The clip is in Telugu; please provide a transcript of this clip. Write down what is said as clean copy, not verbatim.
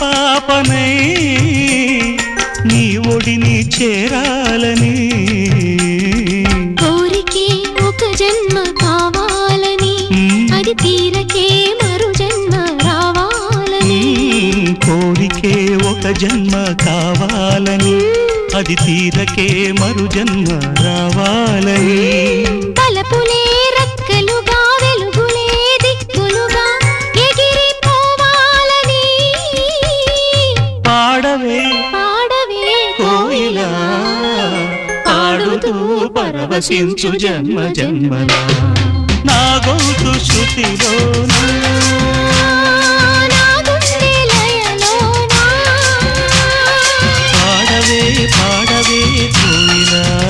పసిపాపనై నీ ఒడిని చేరాలని కోరికే ఒక జన్మ కావాలని అది తీరకే మరు జన్మ రావాలని కోరికే ఒక జన్మ కావాలని అది తీరకే మరు జన్మ రావాలని తలపులే రెక్కలుగా వెలుగులే దిక్కులుగా ఎగిరిపోవాలని పాడవే పాడవే కోయిలా పాడుతూ పరవశించు జన్మ జన్మలా నా గొంతు శృతిలోనా